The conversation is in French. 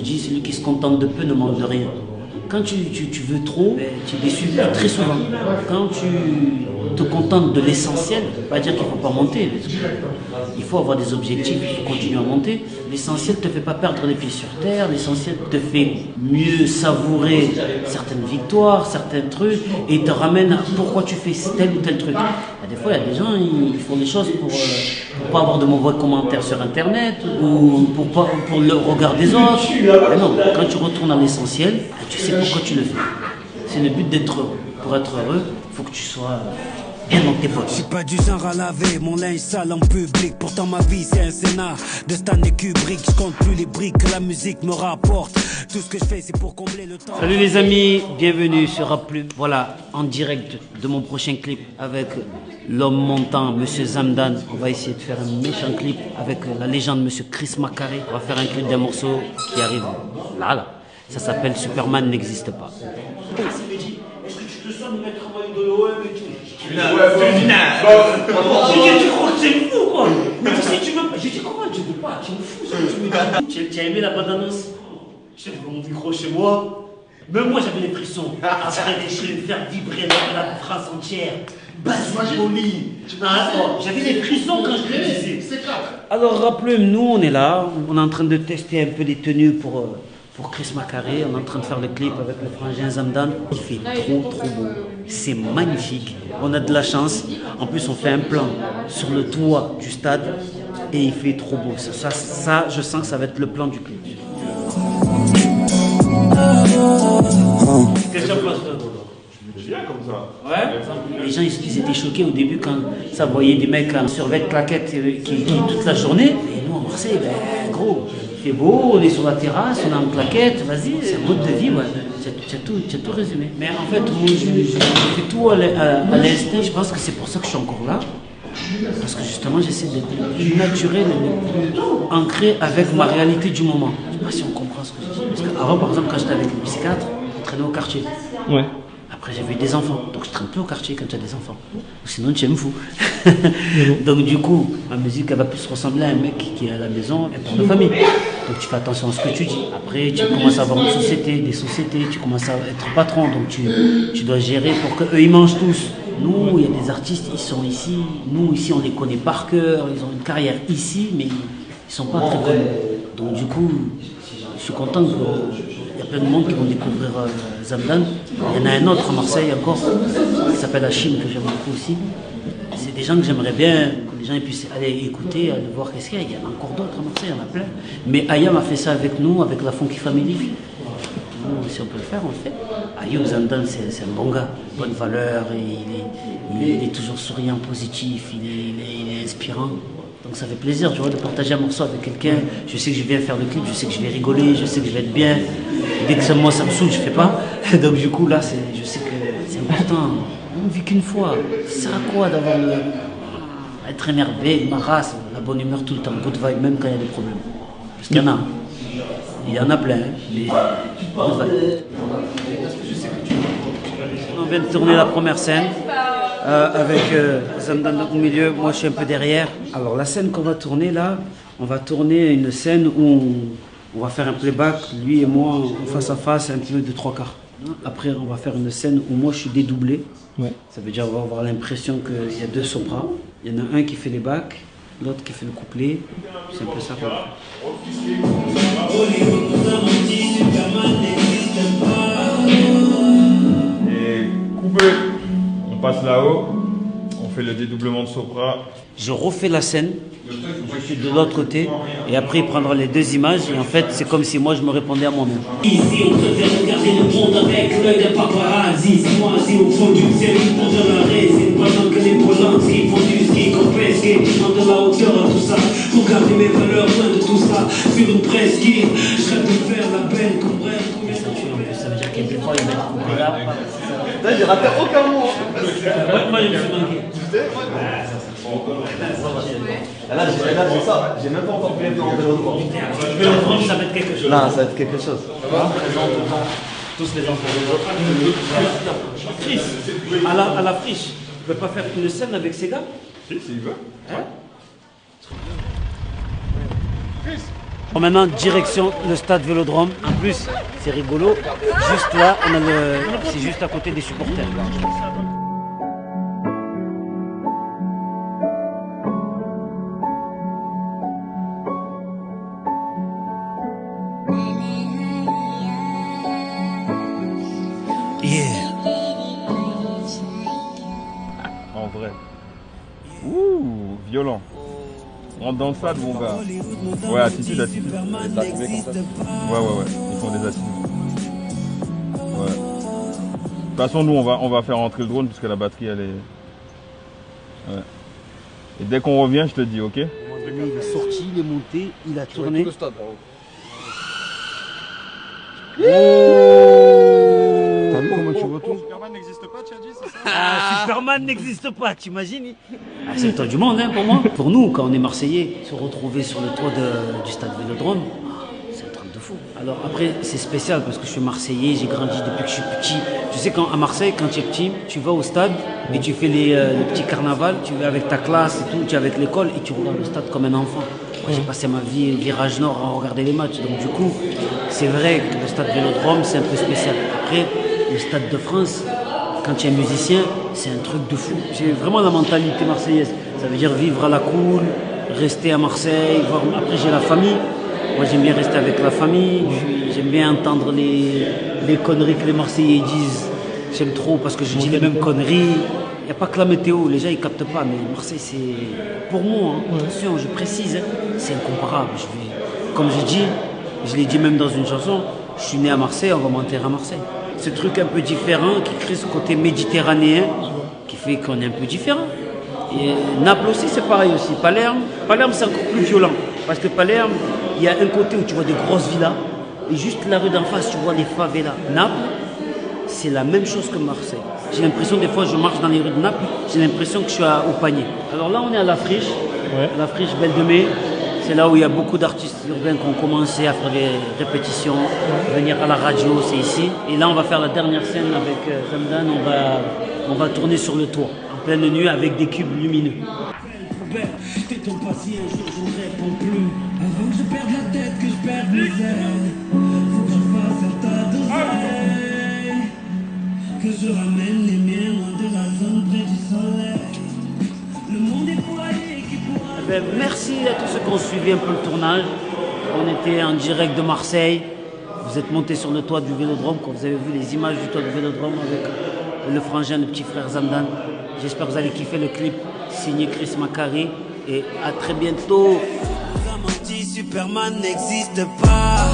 dit, celui qui se contente de peu ne manque de rien. Quand tu veux trop, tu es déçu très souvent. Quand tu te contentes de l'essentiel, ça ne veut pas dire qu'il ne faut pas monter. Il faut avoir des objectifs, il faut continuer à monter. L'essentiel ne te fait pas perdre les pieds sur terre, l'essentiel te fait mieux savourer certaines victoires, certains trucs, et te ramène à pourquoi tu fais tel ou tel truc. Des fois, il y a des gens, ils font des choses pour pas avoir de mauvais commentaires sur Internet, ou pour le regard des autres. Mais non, quand tu retournes à l'essentiel, tu sais pourquoi tu le fais. C'est le but d'être heureux. Pour être heureux, il faut que tu sois bien dans tes potes. Je suis pas du genre à laver mon linge sale en public. Pourtant ma vie c'est un scénar de Stanley Kubrick. Je compte plus les briques que la musique me rapporte. Tout ce que je fais c'est pour combler le temps. Salut les amis, bienvenue sur Rap Plume. Voilà, en direct de mon prochain clip avec l'homme montant, Monsieur Zamdan. On va essayer de faire un méchant clip avec la légende Monsieur Chris Macari. On va faire un clip d'un morceau qui arrive là. Ça s'appelle Superman n'existe pas. Est-ce que tu te sens de mettre un maillot de l'OM et tout? Tu crois que c'est fou quoi? Mais si tu veux pas, j'ai dit comment tu veux pas? Tu me fous ça que tu me dis. Tu as aimé la bande-annonce? Je sais mon micro chez moi. Même moi j'avais les frissons. Après je vais faire vibrer la France entière. Basili. J'avais les frissons quand je le disais. Alors rappelez-moi, nous on est là, on est en train de tester un peu les tenues pour Chris Macari, on est en train de faire le clip avec le frangin Zamdan. Il fait trop beau, c'est magnifique, on a de la chance. En plus on fait un plan sur le toit du stade et il fait trop beau. Ça je sens que ça va être le plan du clip. Qu'est-ce que tu en penses toi? Bien comme ça. Ouais. Les gens ils étaient choqués au début quand ça voyait des mecs en survêt claquettes qui toute la journée. Et nous à Marseille, ben gros. Il fait beau, on est sur la terrasse, on est en claquette, vas-y, c'est un mode de vie, ouais. Tu as tout résumé. Mais en fait, moi, je fais tout à l'instinct, je pense que c'est pour ça que je suis encore là. Parce que justement, j'essaie d'être le plus naturel, le plus ancré avec ma réalité du moment. Je ne sais pas si on comprend ce que je dis. Parce qu'avant, par exemple, quand j'étais avec le psychiatre, on traînait au quartier. Ouais. Après, j'avais des enfants, donc je traîne plus au quartier quand tu as des enfants. Sinon, tu me fous. Donc, du coup, ma musique, elle va plus ressembler à un mec qui est à la maison et pour la famille. Donc, tu fais attention à ce que tu dis. Après, tu commences à avoir une société, des sociétés, tu commences à être patron, donc tu dois gérer pour qu'eux, ils mangent tous. Nous, il y a des artistes, ils sont ici. Nous, ici, on les connaît par cœur. Ils ont une carrière ici, mais ils ne sont pas très connus. Donc, du coup, je suis content que. Il y a plein de monde qui vont découvrir Zamdan. Il y en a un autre à Marseille encore, qui s'appelle Hachim, que j'aime beaucoup aussi. C'est des gens que j'aimerais bien que les gens puissent aller écouter, aller voir qu'est-ce qu'il y a. Il y en a encore d'autres à Marseille, il y en a plein. Mais Ayam a fait ça avec nous, avec la Funky Family. Nous, si on peut le faire, on le fait. Ayam Zamdan, c'est un bon gars, bonne valeur, il est toujours souriant, positif, il est inspirant. Donc ça fait plaisir, tu vois, de partager un morceau avec quelqu'un. Je sais que je viens faire le clip, je sais que je vais rigoler, je sais que je vais être bien. Dès que moi ça me saoule, je fais pas. Donc du coup là, je sais que c'est important. On ne vit qu'une fois. Ça sert à quoi d'avoir être énervé, ma race, la bonne humeur tout le temps, good vibe, même quand il y a des problèmes. Parce qu'il y en a. Il y en a plein, mais good vibe. On vient de tourner la première scène. Avec Zamdan au milieu, moi je suis un peu derrière. Alors la scène qu'on va tourner là, on va tourner une scène où on va faire un playback, lui et moi face à face, un peu de 3/4. Après on va faire une scène où moi je suis dédoublé. Ouais. Ça veut dire qu'on va avoir l'impression qu'il y a deux sopras. Il y en a un qui fait les bacs, l'autre qui fait le couplet. C'est un peu ça qu'on va faire. Et coupé. On passe là-haut, on fait le dédoublement de sopra. Je refais la scène, je suis de l'autre côté, et après il prendra les deux images, et en fait c'est comme si moi je me répondais à moi-même. Ici on te fait regarder le monde avec l'œil de paparazzi, c'est moi assis au fond d'une série pour de la résine, pendant que les Polanski font du ski, qu'on fait ski, prendre de la hauteur à tout ça, pour garder mes valeurs loin de tout ça, sur une presqu'île, je rêve de faire la peine, qu'on bref, ça veut dire qu'il y a des fois il va être coupé là. Là, j'ai raté aucun mot. Moi, je me suis manqué. Là, j'ai ça. J'ai même pas encore pu être en vélo. Je vais le prendre, ça va être quelque chose. Non, ça va être quelque chose. Présente tous les enfants. Chris, à la friche, tu peux pas faire une scène avec ces gars? Si, s'il veut. Hein? Chris, Bon, maintenant, direction le stade Vélodrome. En plus, c'est rigolo. Juste là, c'est juste à côté des supporters. Yeah. En vrai. Ouh, violent. Rentre dans le stade, mon gars. Ouais, attitude. Ouais. Ils font des attitudes. Ouais. De toute façon, nous, on va faire rentrer le drone puisque la batterie, elle est... Ouais. Et dès qu'on revient, je te dis, ok? Il est sorti, il est monté, il a tourné. T'as vu comment tu retournes? Superman n'existe pas, tu as dit, c'est ça? Ah, Superman n'existe pas, t'imagines? C'est le toit du monde hein, pour moi. Pour nous, quand on est Marseillais, se retrouver sur le toit du stade Vélodrome, c'est un truc de fou. Alors après, c'est spécial parce que je suis Marseillais, j'ai grandi depuis que je suis petit. Tu sais, à Marseille, quand tu es petit, tu vas au stade et tu fais le petit carnaval, tu vas avec ta classe et tout, tu es avec l'école et tu regardes le stade comme un enfant. Moi, j'ai passé ma vie virage nord à regarder les matchs. Donc du coup, c'est vrai que le stade Vélodrome, c'est un peu spécial. Après, le stade de France, quand tu es musicien, c'est un truc de fou. C'est vraiment la mentalité marseillaise. Ça veut dire vivre à la cool, rester à Marseille. Après, j'ai la famille. Moi, j'aime bien rester avec la famille. J'aime bien entendre les conneries que les Marseillais disent. J'aime trop parce que je dis les mêmes conneries. Il n'y a pas que la météo, les gens ils captent pas, mais Marseille c'est... Pour moi, hein, attention, je précise, hein, c'est incomparable. Comme je l'ai dit même dans une chanson, je suis né à Marseille, on va m'enterrer à Marseille. Ce truc un peu différent qui crée ce côté méditerranéen qui fait qu'on est un peu différent. Et Naples aussi c'est pareil aussi. Palerme c'est encore plus violent parce que Palerme, il y a un côté où tu vois des grosses villas et juste la rue d'en face tu vois les favelas. Naples, c'est la même chose que Marseille. J'ai l'impression, des fois, je marche dans les rues de Naples, j'ai l'impression que je suis au panier. Alors là, on est à la Friche, la Friche Belle de Mai. C'est là où il y a beaucoup d'artistes urbains qui ont commencé à faire des répétitions, venir à la radio, c'est ici. Et là, on va faire la dernière scène avec Zamdan, on va tourner sur le toit, en pleine nuit, avec des cubes lumineux. T'es ton passé, un jour je ne réponds plus. Avant que je perde la tête, que je perde mes ailes. Faut que je fasse un tas d'oseilles. Que je ramène les miens loin de la zone près du soleil. Le monde est poilé qui pourra... Merci à tous ceux qui ont suivi un peu le tournage. On était en direct de Marseille. Vous êtes montés sur le toit du Vélodrome, quand vous avez vu les images du toit du Vélodrome avec le frangin, le petit frère Zamdan. J'espère que vous allez kiffer le clip signé Chris Macari. Et à très bientôt. Superman n'existe pas.